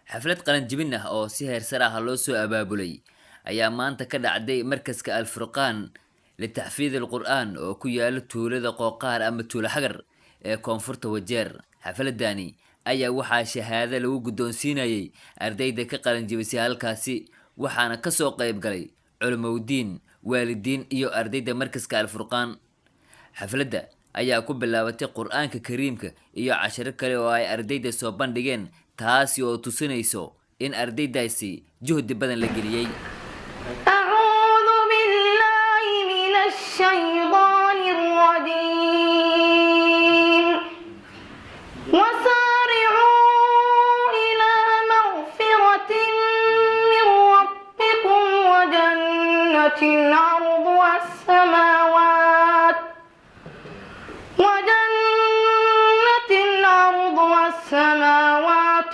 xaflad qaran jibin ah oo si heer sare ah loo soo abaabulay ayaa maanta ka dhacday markaska Al-Furqaan لتحفيظ القرآن oo ku yaala tuulada Qooqaar ama tuulo xagar ee koonfurta Wajeer. xafladani ayaa waxaa shahaado lagu guddoonsiinayay ardayda ka qaran jibisay halkaasi, waxaana ka soo qayb galay culimooyin, waalidiin iyo ardayda markaska Al-Furqaan. xafladda ayaa ku bilaabatay Qur'aanka Kariimka iyo casharo kale oo ay ardayda soo bandhigeen, taasi oo tusinayso in ardaydaasi juhdi badan la geliyay. أعوذ بالله من الشيطان الرجيم وسارعوا إلى مغفرة من ربكم وجنة عرضها السماوات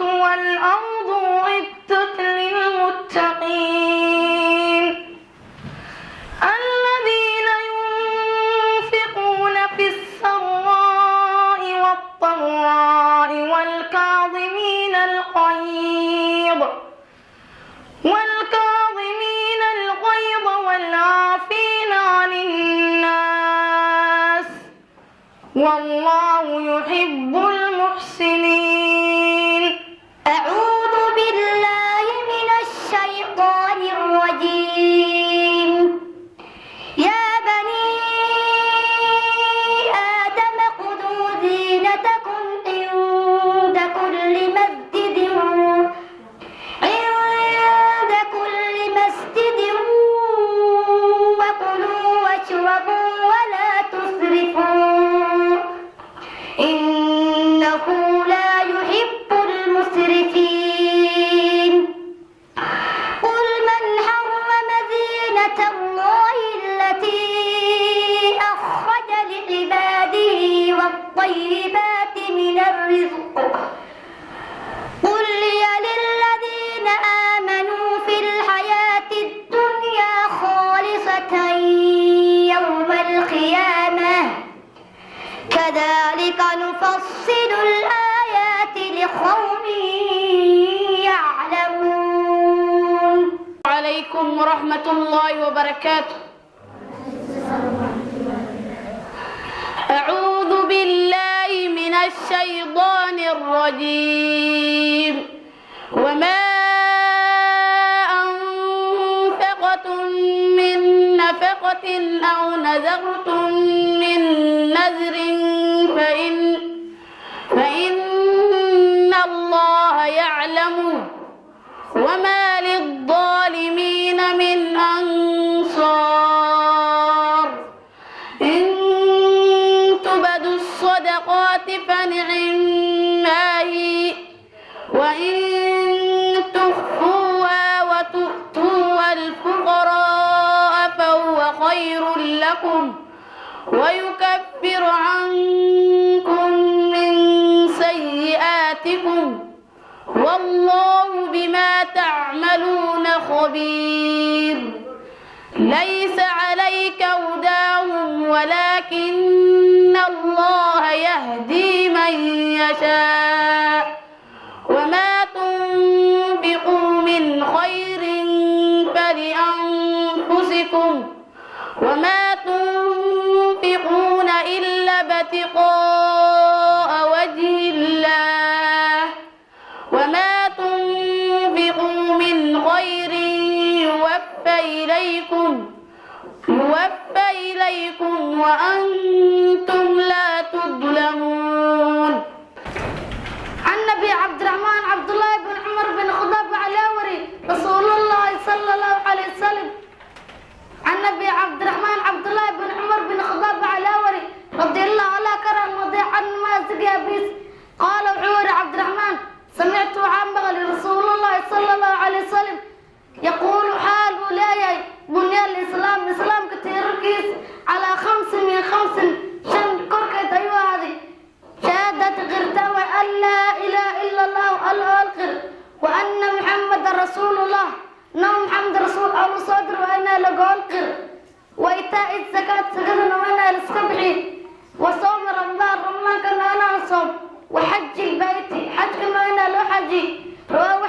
والأرض أعدت للمتقين الذين ينفقون في السراء والضراء والكاظمين الغيظ والعافين عن الناس والله يحب المحسنين. أعوذ بالله من الشيطان الرجيم. يا بني آدم خذوا زينتكم عند كل مسجد وكلوا واشربوا ولا تسرفوا إنه لا يحب المسرفين. قل من حرم زينة الله التي أخرج لعباده والطيبات من الرزق قل هي للذين آمنوا في الحياة الدنيا خالصة يوم القيامة كذلك نفصل الآيات لقوم يعلمون. عليكم ورحمة الله وبركاته. أعوذ بالله من الشيطان الرجيم. وما أنفقتم من نفقة أو نذرتم من نذر فإن الله يعلمه وما للظالمين من أنصار. إن تبدوا الصدقات فنعما هي وإن تخفوها وتؤتوها الفقراء فهو خير لكم ويكفر عنكم من سيئاتكم والله بما تعملون خبير. ليس عليك هداهم ولكن الله يهدي من يشاء وما تنفقوا من خير فلأنفسكم وما تنفقون إلا ابتغاء وجه الله وما تنفقوا من خير يوفى إليكم وأنتم لا تظلمون. عن نبي عبد الرحمن عبد الله بن عمر بن الخطاب العلاوري رسول الله صلى الله عليه وسلم. عن نبي عبد الرحمن عبد الله بن عمر بن الخطاب العلاوري رضي الله عنه كرم وضيع عن ما سقي بيس قال عمر عبد الرحمن سمعت عمه لرسول الله صلى الله عليه وسلم يقول حال ولاي بني الإسلام كثير كيس على 5 من 5 شن كركة أيوة هذه شهادة غيرتا وأن لا إله إلا الله الآخر وأن محمد رسول الله نوم محمد رسول الله صدر وأنا لقالقر وإيتاء الزكاة سجدنا وأنا لسكبحي وصوم رمضان كان أنا أصوم وحج البيت حج كما أنا له حجي رواه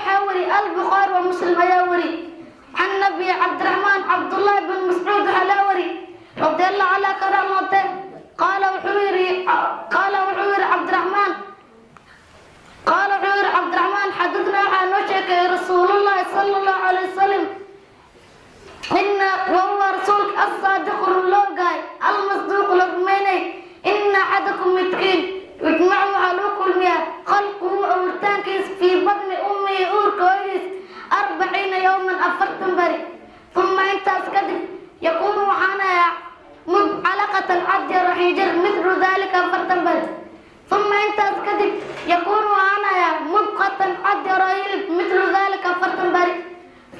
الصادق اللوغاي المصدوق لرميني إن أحدكم متكين يجمعوا على كل مياه خلقه أورتان كيس في بطن أمي أور كويس 40 يوما أفرتم بري ثم انت أسكدب يكون وحانا علقة عد رحيجر مثل ذلك أفرتم بري ثم انت أسكدب يكون وحانا مبقة عد رحيل مثل ذلك أفرتم بري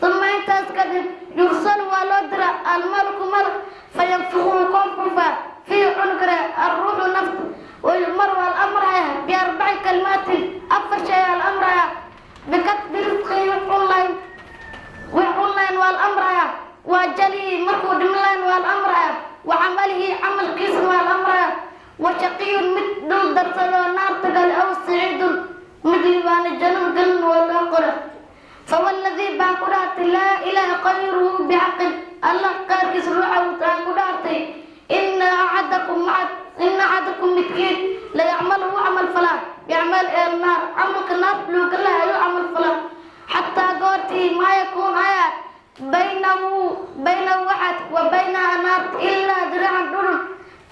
ثم انت أسكدب يرسل والودر الملك ملك فينفخه كفوفا في عنقر الروح نفط والمر والأمر بأربع كلمات أفر شيء الأمر بكتب رزقه وحولين والأمر وجلي مركود ملين والأمر وعمله عمل كيس والأمر وشقي مثل درسل النار تقل أو سعيد مثل وان الجنة قلن والأقرى فوالذي باقرات لا إله غيره بحق الله كاركس روحه وتاقراتي إن أحدكم متكين لا يعمله عمل فلان يعمل النار عمل النار لو كلها يعمل فلان حتى قرتي ما يكون آيات بين واحد وبينها نار إلا ذراع دون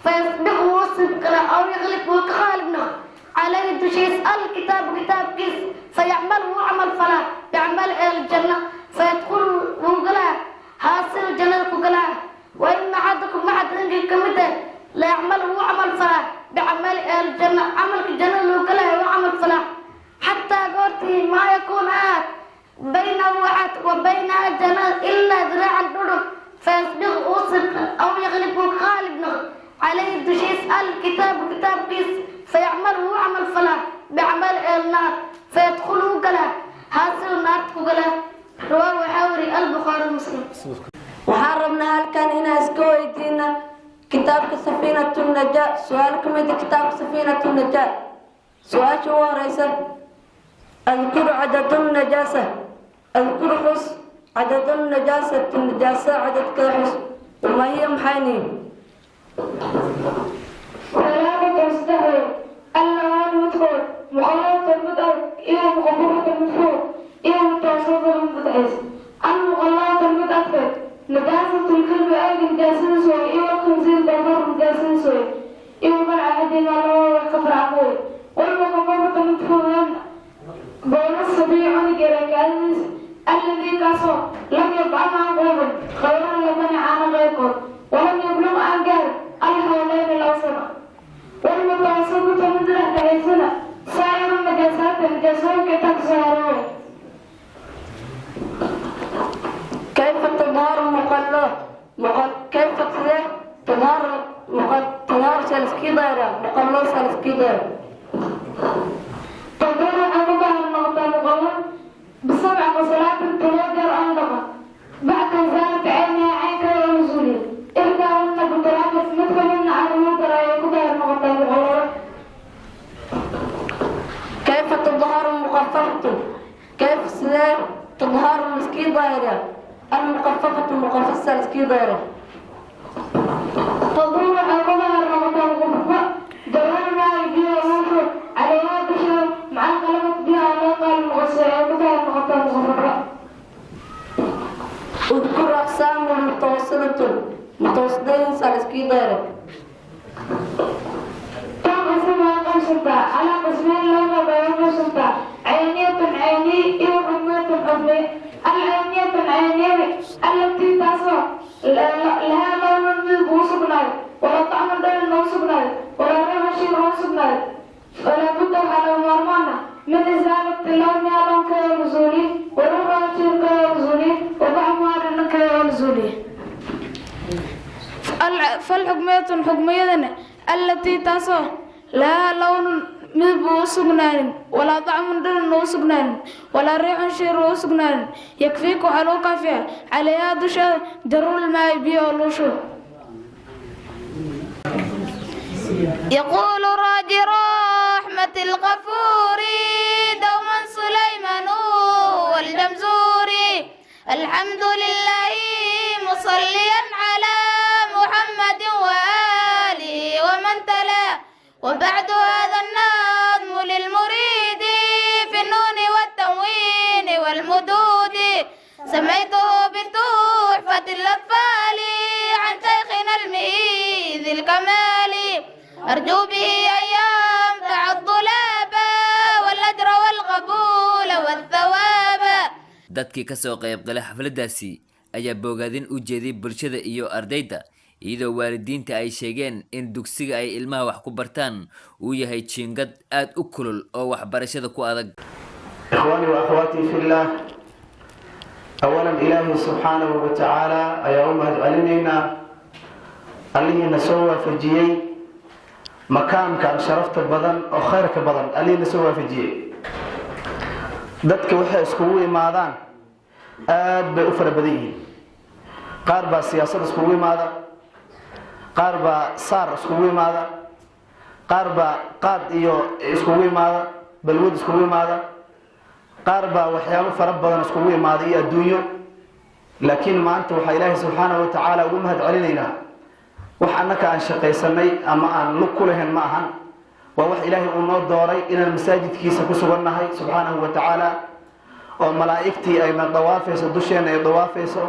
فيسبق وصف أو يغلب وكخالبنا عليه تشيس الكتاب كتاب كيس فيعمله عمل فلان يعمل الجنة فيدخل وقلها حاصل الجنة وقلها وإن أحدكم أحد كمده لا يعمله عمل فلان بعمل الجنة عمل الجنة وقلها وعمل فلان حتى قرتي ما يكون آيات بين واحد وبينها جنة إلا ذراع الدرب فيسبق وصف أو يغلب خالبنا عليه تشيس الكتاب كتاب كيس فيعمله عمل فلان بعمل النار فيدخلوا قلها حاصل النار قلها رواه حوري البخاري ومسلم. وحرمنا هالكان هنا اسكويتينا كتاب سفينة النجاة سؤالكم إذا كتاب سفينة النجاة سؤال شو رئيسا اذكر عدد النجاسة اذكر حس عدد النجاسة عدد كحس وما هي محاني ثلاثة استهل النوال مدخول مخلطة المدخل إلى مخبرة المدخول إلى متوسطة المدخل المخلطة المدخل نجاسة الكلب أي نجاسة سوي إلى خنزير دبر نجاسة سوي إلى من عهدين الله والكفر عقول والمخبرة المدخول بين الصبي عن جركاز الذي كسر لم يبعث عن قوم خيرا لمن عن غيركم ولم يبلغ عن جهل الحولين الأوسط والمتوسطة مدرة ليسنا سائر النجاسات كتكسرون. كيف تظهر مقلة كيف تظهر سلسكي دائرة مقلة سلسكي دائرة تظهر أنظر النقطة مغلق بسبع مصلات تنجر أنظر بعد زالت عينها عينك ونزولي إرجع أنك تلاقي مثل من عرمات رأيك النقطة مغلق. كيف تظهر مخففة كيف تظهر مسكي دائرة المخففة المخففة سلسكي دائرة تظهر أنظر النقطة مغلقة دوران ما يجي ويوفر عليها بشر مع القلمة بها نقل المغسلة بها النقطة مغلقة. اذكر أقسام متوسطين سلسكي دائرة تنقسمها خمسة على قسمين لغة بيان ستة عينية عيني إلى حكمية حكمي. العينية العينية التي تصل لها لون من بوسقناي ولا طعم دين نوسقناي ولا ريح شيء نوسقناي ولا بد على مرمانا من إزالة اللون يالون كيرزولي وروح شيء كيرزولي وبعمار كيرزولي. فالحكمية حكمية التي تصل لها لون من بوسقناي ولا طعم دين نوسقناي ولا ريح شيء نوسقناي يكفيك حلوك فيها عليها دشا درو الماء بيولوشو. يقول راجي رحمة الغفور دوما سليمان والجمزوري الحمد لله مصليا على محمد وآله ومن تلا وبعد هذا النظم للمريد في النون والتنوين والمدود سميته بتحفة الأطفال عن الكمال أرجو به أن ينفع الطلاب والأجر والقبول والثواب. dadkii ka soo qayb galay xafladdaasi ayaa bogaadin u jeeday bulshada iyo ardayda iyadoo waalidiinta ay sheegeen in dugsiga ay ilmaha wax ku bartaan uu yahay jiingad aad u kulul oo waxbarashada ku adag. إخواني وأخواتي في الله، أولا إلهي سبحانه وتعالى أيوم علينا اللي نسوى فجيي مكان كان شرفت بدن أو خيرك بدن اللي نسوى فجيي dadka waxay iskugu imaadaan aad bay u fara badan yihiin. qaar baa siyaasad iskugu imaada, qaar baa saar iskugu imaada, qaar baa qaad iyo iskugu imaada, balwad iskugu imaada, qaar baa waxyaabo fara badan iskugu imaada iyo adduunyo. laakiin maanta waxaa ilaahay subxaanahu wa tacaala ugu mahad celinaynaa wax annaka aan shaqaysanay ama aan lug ku lahayn ma ahan, waa wax ilaahay uu noo dooray inaan masaajidkiisa ku sugannahay subxaanahu wa tacaala, oo malaa'igtii ayna dawaafayso dusheena ay dawaafayso,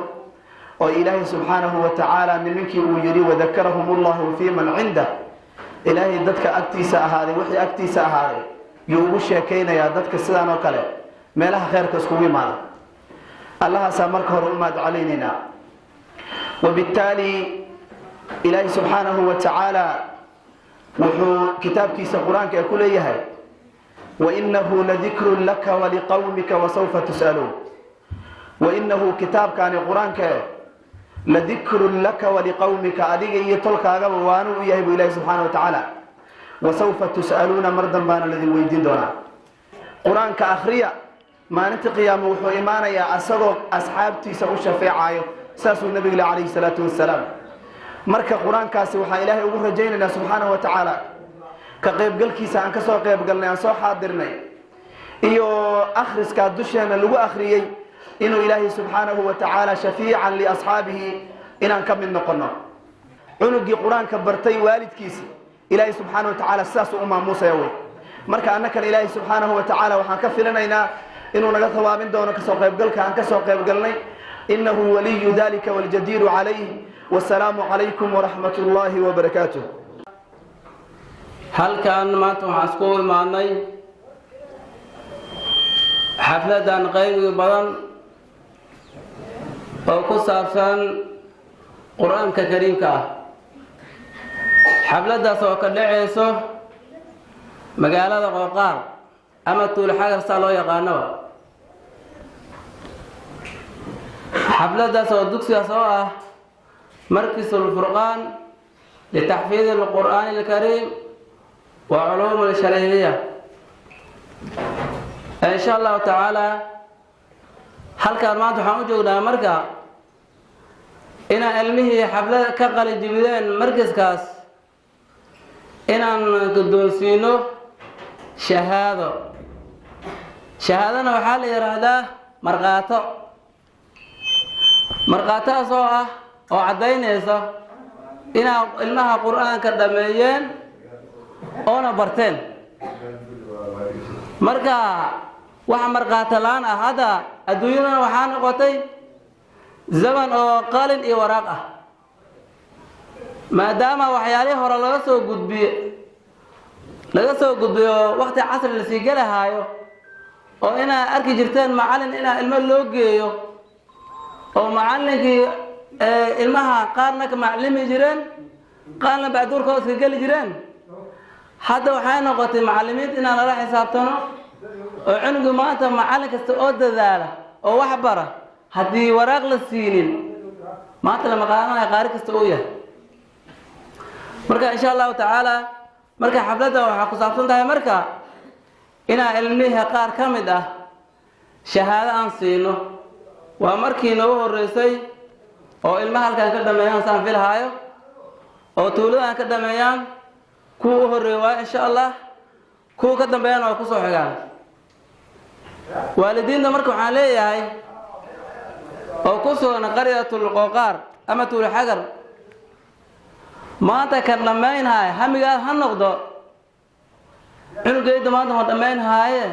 oo ilaahay subxaanahu wa tacaala nimankii uu yidhi wadakarahum ullahu fii man cindah, ilaahay dadka agtiisa ahaaday wixii agtiisa ahaaday yuu ugu sheekaynayaa dadka sidaan oo kale meelaha khayrka iskugu imaada. allahaasaa marka hore u mahad calaynaynaa. wabittaali ilaahay subxaanahu wa tacaala wuxuu kitaabkiisa qur-aanka ku leeyahay wainahu ladikrun laka waliqawmika wasawfa tus'aluun. wainahu kitaabkaani qur-aanka ladikrun laka waliqawmika adiga iyo tolkaagaba waanu u yahay buu ilaahay subxaanahu wa tacaala, wasawfa tus'aluuna mar danbaana ladin weydiin doonaa. qur-aanka akhriya, maalinta qiyaamo wuxuu imaanayaa asagoo asxaabtiisa u shafeecayo, saasuu nabiga le calayhi salaatu wassalaam. marka qur-aankaasi waxaan ilaahay ugu rajaynaynaa subxaanahu wa tacaala ka qaybgalkiisa aan ka soo qaybgalnay, aan soo xaadirnay, iyo akhriskaa dusheena lagu akhriyey inuu ilaahay subxaanahu wa tacaala shafiican liasxaabihi inaan ka mid noqono. cunugii qur-aanka bartay waalidkiisi ilaahay subxaanahu wa tacaala sidaasuu u maamuusaya wey. marka annakana ilaahay subxaanahu wa tacaala waxaan ka filanaynaa inuu naga tawaabin doono kasoo qaybgalka aan kasoo qaybgalnay. inahu waliyu dalika waljadiiru calayh. والسلام عليكم ورحمة الله وبركاته. halkan maanta waxaan isku imaanay xafladan qaybiga badan oo ku saabsan qur-aanka kariimka ah. xafladaas oo ka dhacayso magaalada Qooqaar ama Tuulxagar saa loo yaqaanaba. xafladaas oo dugsigaas oo ah مركز الفرقان لتحفيظ القرآن الكريم وعلوم الشرعية. إن شاء الله تعالى هل كان ما تحاولون مركز إن علمه حفلة كقل الجبلين مركز كاس إن قدوسينه شهادة وحال إرادة مرقاته صوحة oo cadaynaysa inaa ilmaha qur-aanka dhameeyeen oona barteen. marka waxa marqaata laan ah hadda adduunyada waxaa noqotay zaman oo qalin iyo waraaq ah, maadaama waxyaalihii hore laga soo gudbiyo waqti casri la sii galahaayo, oo inaa arki jirteen macallin inaa ilmo loo geeyo oo macallinkii ilmaha qaarna ka macallimi jireen qaarna bacduurkooda iska geli jireen. hadda waxay noqotay macallimiinta inaan lala xisaabtano oo cunugu maanta macallin kasta oo dadaala oo wax bara haddii waraaq la siinin maanta lama qaadanayo qaari kasta uu yahay. marka insha allahu tacaala marka xafladda waxaa ku saabsan tahay marka inaan ilmihi qaar ka mid ah shahaado aan siino. waa markii noogu horreysay oo ilmaha halkaan ka dhameeyaan saan filahaayo, oo tuuladaan ka dhameeyaan kuwa u horreeya waa insha allah, kuwa ka dambeeyana waa kusoo xigaan. waalidiinta marka waxaan leeyahay oo ku sugan qaryatul Qooqaar ama Tuulxagar, maanta kan dhammaynhaay hamigaad ha noqdo. cunugeyda maanta ma dhammaynhaaye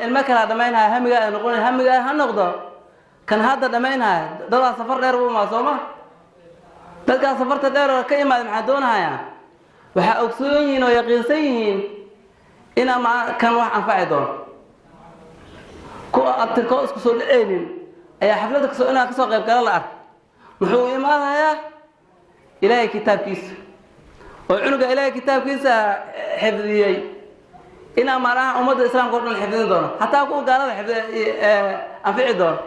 ilmo kala dhammaynhaay hamigaad ay noqonay, hamigaad ha noqdo kan hadda dhammaynhaay dadaa safar dheer u imaa sooma. dadkaas safarta dheer oo ka imaada maxaa doonahayaan waxaa ogsoon yihiin oo yaqiinsan yihiin inaa kan wax anfaci doono kuwa abtirkoo isku soo dhaceynin ayaa xafladda inaa kasoo qayb gala la ark muxuu imaadayaa ilaahay kitaabkiisa oo cunuga ilaahay kitaabkiisa xifdiyey inaa maalaha ummadda islaamka o dhan xifdin doono hataa kuwa gaalada anfici doono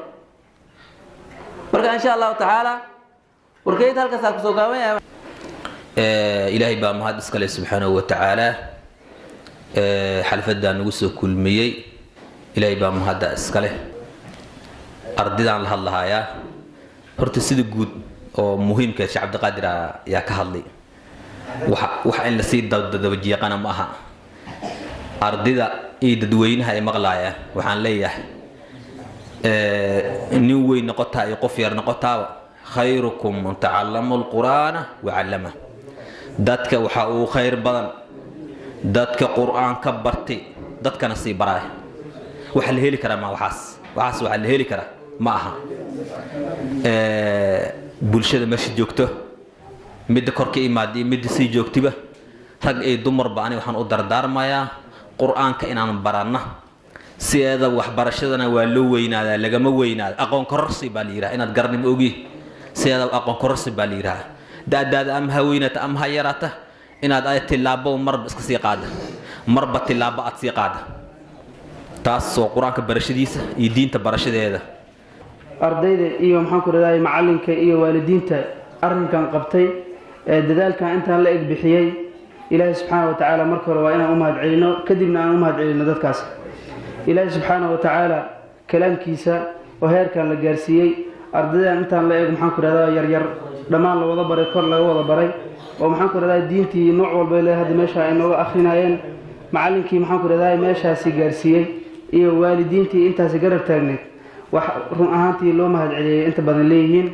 marka insha allahu tacaala warkeyd halkaasaa kusoo gaaban yahay ilaahay baa mahad iskale subxaanahu wa tacaala xalfadaa nagu soo kulmiyey ilaahay baa mahadda iskale ardidaan la hadlahayaa horta sida guud oo muhiimka sheekh cabdiqaadir ayaa ka hadlay waxa in lasii dabajiiqana ma aha ardida iyo dadweynaha ay maqlaayaan waxaan leeyahay nin weyn noqotaa iyo qof yar noqotaaba khayrukum man tacallama alqur'aana wacallama dadka waxa uu khayr badan dadka qur'aanka bartay dadkana sii baraaya waxa la heli karaa ma waxaas waxa la heli karaa ma aha bulshada meesha joogto midda kor ka imaadii midda sii joogtiba rag iyo dumarba ani waxaan u dardaarmayaa qur'aanka inaan baranna sideeda waxbarashadana waa loo weynaadaa lagama weynaado aqoon kororsi baa la yidhaha inaad garanimo ogi sideeda aqoon kororsi baa la yidhaha daadaada ama ha weynata ama ha yaraata inaad ay tilaabo marba iska sii qaada marba tilaabo aad sii qaada taas oo quraanka barashadiisa iyo diinta barashadeeda ardayda iyo maxaan ku raadayay macalinka iyo waalidiinta arrinkan qabtay dadaalkan intaan la eg bixiyay ilaahay subxaanahu wa tacaala marka hore waa inaan u mahad celino kadibna aan u mahad celino dadkaas ilaahay subxaanahu wa tacaala kalaamkiisa oo heerkan la gaarsiiyey ardaydan intaan la eg maxaan ku raadayay yaryar dhammaan la wada baray kor laga wada baray oo maxaan ku raadayay diintii nooc walba ilaahay hadda meesha ay nooga akhrinayeen macalinkii maxaan ku raadayay meeshaasi gaarsiiyey iyo waalidiintii intaasi garab taagneed wax run ahaantii loo mahad celiyay inta badan leeyihiin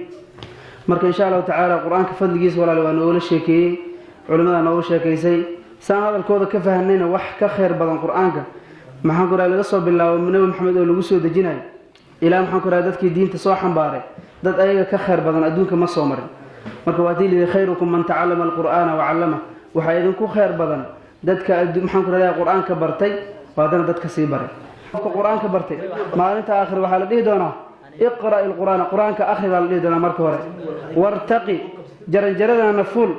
marka insha Allah tacaala quraanka fadligiisa walaal waa noola sheekeeyay culimada nooga sheekeysay saan hadalkooda ka fahanayna wax ka khayr badan quraanka maxaan ku raadayay laga soo bilaabo nabi maxamed oo lagu soo dejinay ilaa maxaan ku raadayay dadkii diinta soo xambaaray dad ayaga ka khayr badan adduunka ma soo marin marka waa tii khayrukum man ta'allama al-qur'ana wa 'allama waxa idinku khayr badan dadka maxaan ku raadayay quraanka bartay waadana dadka sii baray quraanka bartay maalinta aakhir waxa la dhihi doonaa iqra al-qur'ana quraanka akhri baa la dhihi doonaa marka hore wartaqi jaranjaradana fuul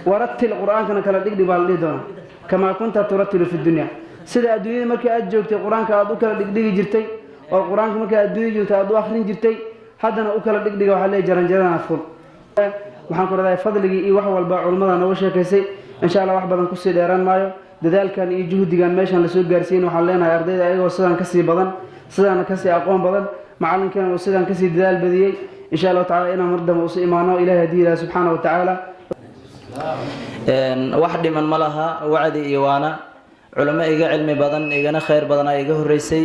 warattil quraanka kala dhigdhi baa la dhihi doonaa kama kunta turattilu fi dunya sida adduunyada markii aad joogtay quraanka aad u kala dhigdhigi jirtay oo quraanka markii aad adduunyada joogtay aad u akhrin jirtay haddana u kala dhigdhiga waxa la jaranjaradana fuul waxaan ku raadayay fadligii iyo wax walba culimada nooga sheekaysay insha Allah wax badan ku sii dheeraan maayo dadaalkan iyo juhdigan meeshan la soo gaarsiin waxaan leenahay ardayda ayagoo sidaan ka sii badan sidaan ka sii aqoon badan macallinkana uu sidaan ka sii dadaal badiyay insha Allah taala inaan mardama u sii imaano ilaahay hadiida subhanahu wa ta'ala wax dhiman malaha wacdi iyo waana culimo iga cilmi badan igana khayr badan ay iga horeysay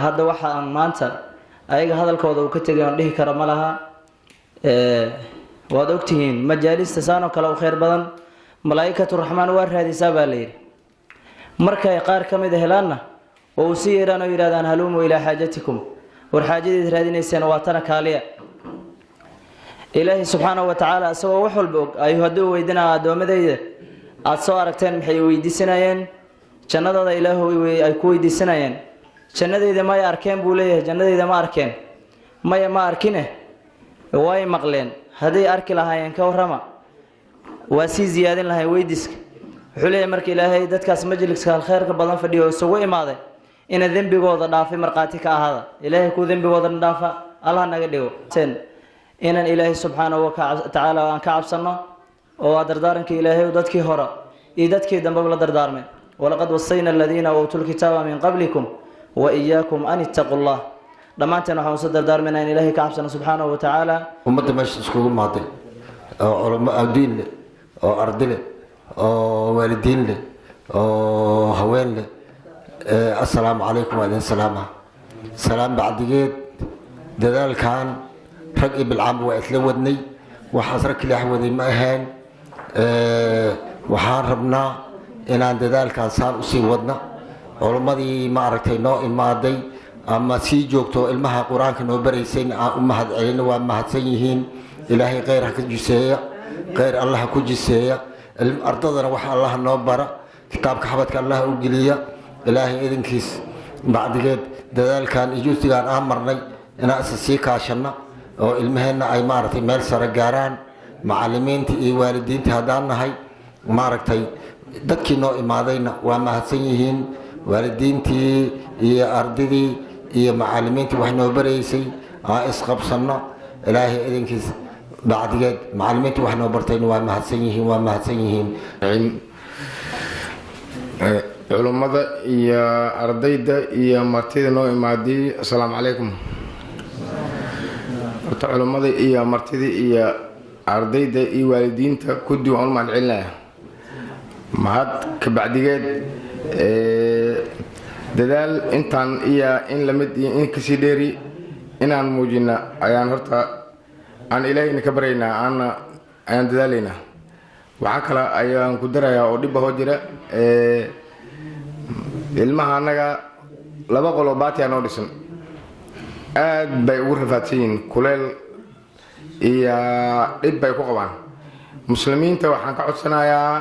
hadda waxa aan maanta ayaga hadalkooda uu ka tagay aan dhihi karo malaha waad ogtihiin majaalista saano kale u khayr badan malaa'ikatu raxmaan waa raadisaa baa la yidhi markay qaar ka mid helaanna oo u sii yeeraan oo yidhahdaan haluumu ilaa xaajatikum war xaajadeed raadinaysaan waa tana kaaliya ilaahi subxaanahu wa tacaala isagoo wax walba og ayuu hadduu weydinaa addoomadayda aad soo aragteen maxay weydiisanayeen jannadooda ilaahu ay ku weydiisanayeen jannadayda may arkeen buu leeyahay jannadayda ma arkeen maya ma arkine way maqleen hadday arki lahaayeen ka warrama waa sii ziyaadin lahayn weydiiska wuxuu leeyahay marka ilaahay dadkaas majliska khayrka badan fadhiyo isugu imaaday ina dembigooda dhaafay marqaati ka ahada ilaahay ku dembigooda dhaafa Allah naga dhigo inaan ilaahay subxaanahu wa ta'ala aan ka cabsano oo dardaaranka ilaahay dadkii hore iyo dadkii dambe la dardaarmay walaqad wasayna alladina utul kitaba min qablikum wa iyyakum an ittaqullah dhamaanteen waxaan soo dardaarmaynaa in ilaahay ka cabsano subxaanahu wa ta'ala ummadda meesha iskugu maaday oo culimo diin leh oo arday leh oo waalidiin leh oo haween leh assalaamu calaykum wa alaykum salaam bacdigeed dadaalkan rag iyo bilcaan waa isla wadnay waxaas rag kale waday ma ahayn waxaan rabnaa inaan dadaalkan saan u sii wadna culimadii ma aragtay noo imaaday ama sii joogto ilmaha quraanka noo baraysay aan u mahad celino waa mahadsan yihiin ilaahay khayr ha ka jiseeya khayr allah ha ku jiseeya ardadana waxa allah noo bara kitaabka xabadka allah u geliya ilaahay idinkiis bacdigeed dadaalkan iyo juhdigan aan marnay inaan isa sii kaashana oo ilmaheenna ay maaragtay meel sare gaaraan macallimiinta iyo waalidiinta haddaan nahay maaragtay dadkii noo imaadayna waa mahadsan yihiin waalidiintii iyo ardadii iyo macallimiintii wax noo baraysay aan isqabsanno ilaahay idinkiis bacdigeed macallimiintii wax noo bartayna waa mahadsan yihiin culummada iyo ardayda iyo martida noo imaadii assalaamu calaykum horta culummada iyo martida iyo ardayda iyo waalidiinta kudi waan u mahadcelinayaa mahad ka bacdigeed dadaal intaan iyo in lamid iyo in kasii dheeri inaan muujina ayaan horta aan ilaahayna ka baryaynaa ayaan dadaalaynaa waxaa kale ayaan ku darayaa oo dhibba hoo jira ilmaha annaga 2 qol oo baatiyaa noo dhisan aad bay ugu rafaadsan yihiin kuleel iyo dhib bay ku qabaan muslimiinta waxaan ka codsanayaa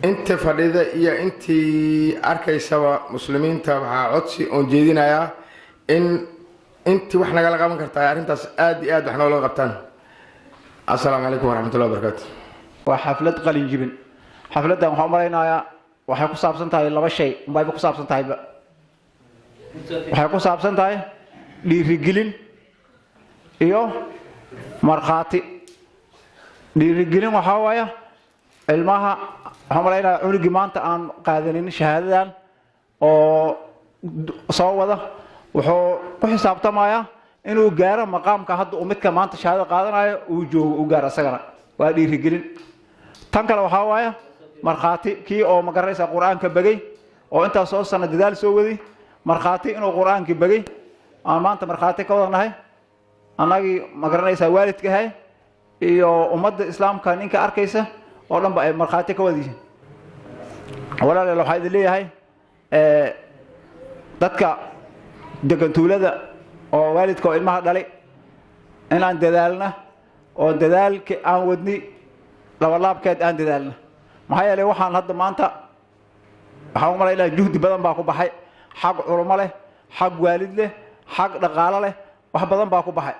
inta fadhida iyo intii arkaysaba muslimiinta waxaa codsi oon jeedinayaa in intii wax nagala qaban kartaa arrintaas aad iyo aad wax noola qabtaan assalaamu calaykum waraxmatullahi wabarakaatu waa xaflad qalin jibin xafladan waxaan u malaynayaa waxay ku saabsan tahay 2 shay bayba ku saabsan tahay waxay ku saabsan tahay dhiirigelin iyo markhaati dhiirigelin waxaa waaya ilmaha waxaan malaynayaa cunugii maanta aan qaadanin shahaadadan oo soo wada wuxuu ku xisaabtamayaa inuu gaaro maqaamka hadda midka maanta shahaado qaadanayo uu joogo uu gaaro asagana waa dhiirigelin tan kale waxaa waaya markhaati kii oo magaraysa quraanka bagay oo inta soo sana dadaal soo wadi markhaati inuu quraanka bagay aan maanta markhaati ka wadanahay anagi magaranaysa waalidkahay iyo ummadda islaamka ninka arkaysa oo dhanba ay markhaati ka wadiyeen walaalayaal waxaa idin leeyahay dadka degan tuulada oo waalidka oo ilmaha dhalay inaan dadaalna oo dadaalka aan wadni labalaabkeed aan dadaalna maxaa yeelay waxaan hadda maanta waxaan u malaynayaa juhdi badan baa ku baxay xag culummo leh xag waalid leh xag dhaqaale leh wax badan baa ku baxay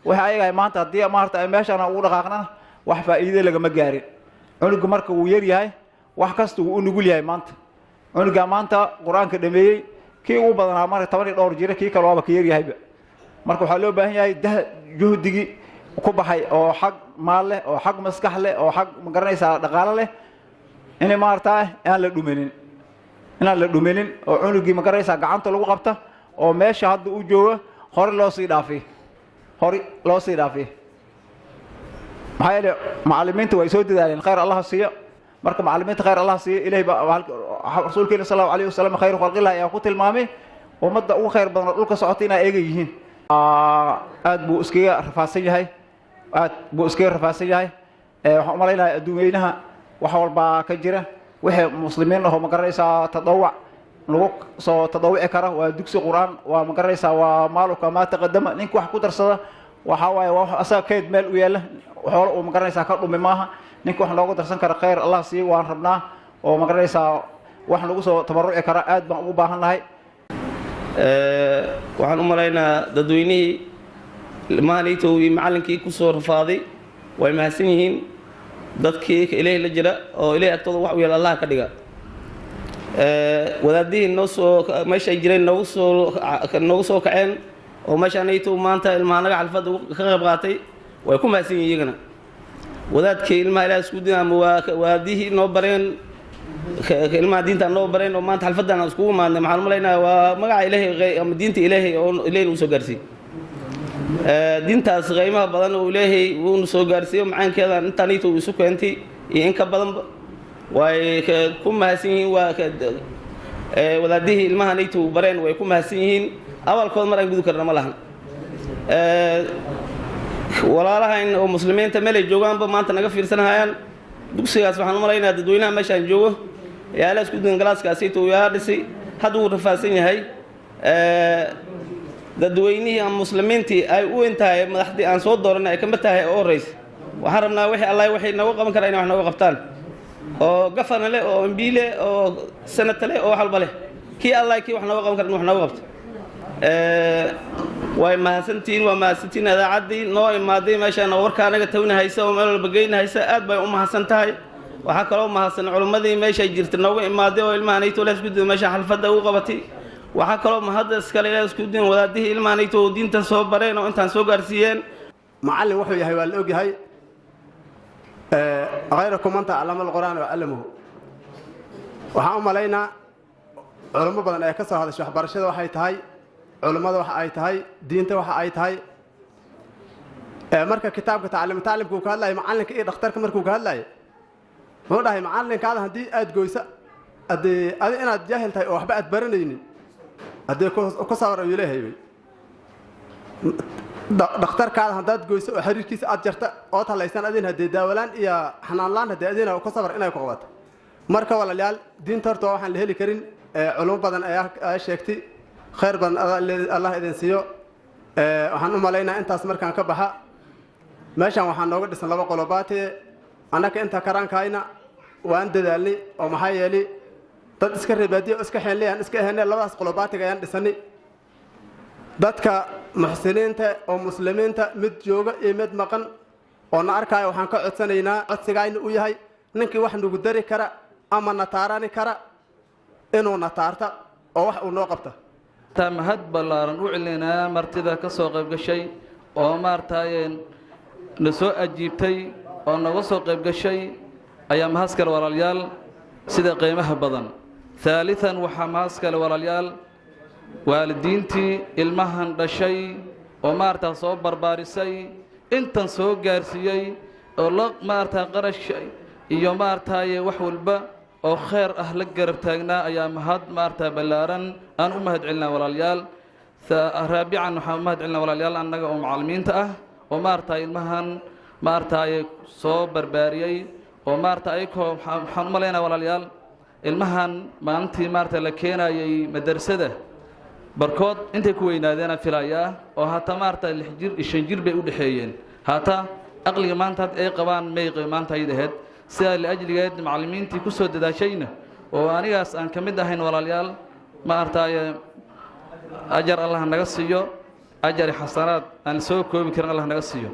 waxa ayaga maanta haddii maarta ay meeshaan ugu dhaqaaqnana wax faa'iido lagama gaarin cunuga marka uu yar yahay wax kasta uu u nugul yahay maanta cunuga maanta quraanka dhameeyay kii ugu badanaa marka 12 dhowr jira kii kale waaba ka yar yahayba marka waxaa loo baahan yahay juhdigii ku baxay oo xag maal leh oo xag maskax leh oo xag magaranaysa dhaqaale leh inay maartaa aan la dhumenin oo cunugii magaraysa gacanta lagu qabta oo meesha hadda uu joogo hore loo sii dhaafay maxaa yeelay macallimiinta way soo dadaaleen khayr allah siiyo marka macallimiinta khayr allah siiyo ilaahay baa rasuulkeena sallallahu alayhi wasallam khayr khalqillah ayaa ku tilmaamay ummadda ugu khayr badan dhulka socotay inay eega yihiin aad buu iskaga rafaadsan yahay waxaan u malaynayaa adduunyaynaha wax walba ka jira wixii muslimiin ah oo magaranaysaa tadawuc lagu soo tadawici kara waa dugsi quraan waa magaranaysaa waa maaluka ma taqadama ninka wax ku darsada waxa waaye wax asaga keed meel u yaala xoolo uu magaranaysaa ka dhumi maaha ninka wax loogu darsan kara khayr allah siiyo waan rabnaa oo magaranaysaa wax lagu soo tabaruci kara aad baan ugu baahan lahay waxaan u malaynayaa dadweynihii ilmahanayto iyo macallinkii ku soo rafaaday way mahadsan yihiin dadkii ilaahay la jira oo ilaahay agtooda wax u yeelo allah ka dhiga wadaadihii noo soo meesha ay jireen noogu soo kaceen oo meeshaanayto maanta ilmahanaga xalfadda ka qayb qaatay way ku mahadsan yihiin iyagana wadaadkii ilmaha ilaahay isku din ama wadaadihii noo bareen ilmaha diinta noo bareen oo maanta xalfaddan aan iskugu imaadnay maxaan u malaynayaa waa magaca ilaahay ama diinta ilaahay oo ilaahay uu soo gaarsiiyey diintaas qiimaha badan oo ilaahay uu soo gaarsiiyo macaankeeda intaanayto isu keentay iyo in ka badanba way ku mahadsan yihiin wadaadihii ilmahanayto bareen way ku mahadsan yihiin awalkood mar aan gudi karna ma lahan walaalahayn oo muslimiinta meel ay joogaanba maanta naga fiirsanahayaan dugsigaas waxaan u malaynayaa dadweynaha meeshaan joogo yaala isku diin galaaskaasayto yaa dhisay hadda uu rafaadsan yahay dadweynihii ama muslimiintii ay u intahay madaxdii aan soo dooranay ay kama tahay oo horeysa waxaan rabnaa wixii allah waxay nooga qaban karaa inay wax nooga qabtaan oo gafana leh oo mb leh oo senata leh oo wax walba leh kii allah kii wax nooga qaban kara in wax nooga qabto way mahadsantihiin waa mahadsantihiin idaacaddii noo imaaday meeshaan warka anaga tawna haysa oo meel walba geyna haysa aad bay u mahadsan tahay waxaa kaloo mahadsan culimmadii meeshay jirta nooga imaaday oo ilmahanayto la isku diyo meesha xalfadda ugu qabatay waxaa kaloo mahadda iskale la isku diin wadaadihii ilmahanayto oo diinta soo bareen oo intaan soo gaarsiiyeen macallin wuxuu yahay waa la ogyahay غيركم أنت علم القرآن وعلمه وحام علينا علماء بدن أي كسر هذا الشيء برشة وحي تهاي علماء وحي تهاي دين وحي تهاي مركز كتاب تعلم كوك هلا معلم كإيه دخترك مركوك هلا هو ده معلم كهذا هدي أد جويسة أدي أنا جاهل تاي أو حبأت برنيني أدي كسر ويله هيبي دكتور كان هداد جويس وحرير كيس أجرت أوت الله يسان أدين هدي داولان يا حنان لان هدي أدين أو كسر إنا يقوات مركب ولا ليال دين ترتوا وحن لهلي كرين علوم بدن أي شيكتي خير بدن الله إذن سيو وحن علينا أنت أسمر كان كبها ماشي وحن نقول دسنا لبا قلوباتي أنا كأنت كران كاينا وأنت دالي أو محيالي تذكر بدي أسكحين لي أن أسكحين لبا قلوباتي كيان دسني dadka muxsiniinta oo muslimiinta mid jooga iyo mid maqan oo na arkaayo waxaan ka codsanaynaa codsigayna u yahay ninkii wax nagu dari kara ama na taarani kara inuu na taarta oo wax uu noo qabta mahad ballaaran u celinaa martida ka soo qayb gashay oo maartaayeen na soo ajiibtay oo naga soo qayb gashay ayaa mahaskale walaalayaal sida qiimaha badan ثالثا waxaa mahaskale walaalayaal waalidiintii ilmahan dhashay oo maartaa soo barbaarisay intan soo gaarsiiyey oo la maartaa qarash iyo maartaaye wax walba oo khayr ah la garab taagnaa ayaa mahad maartaa ballaaran aan u mahad celinaa walaalayaal raabican waxaan u mahad celinaa walaalayaal annaga oo macallimiinta ah oo maartaa ilmahan maartaaye soo barbaariyey oo maartaa ayagoo waxaan u malaynaa walaalayaal ilmahan maalintii maartaa la keenayay madrasada barkood intay ku weynaadeen filayaa oo hata maarta 6 jir 5 jir bay u dhaxeeyeen hata aqliga maanta ay qabaan meeq maanta ay dhahed sida la ajligeed macallimiintii ku soo dadaashayna oo anigaas aan kamid ahayn walaalayaal maartaay ajar Allah naga siiyo ajar xasanaad aan soo koobi karin Allah naga siiyo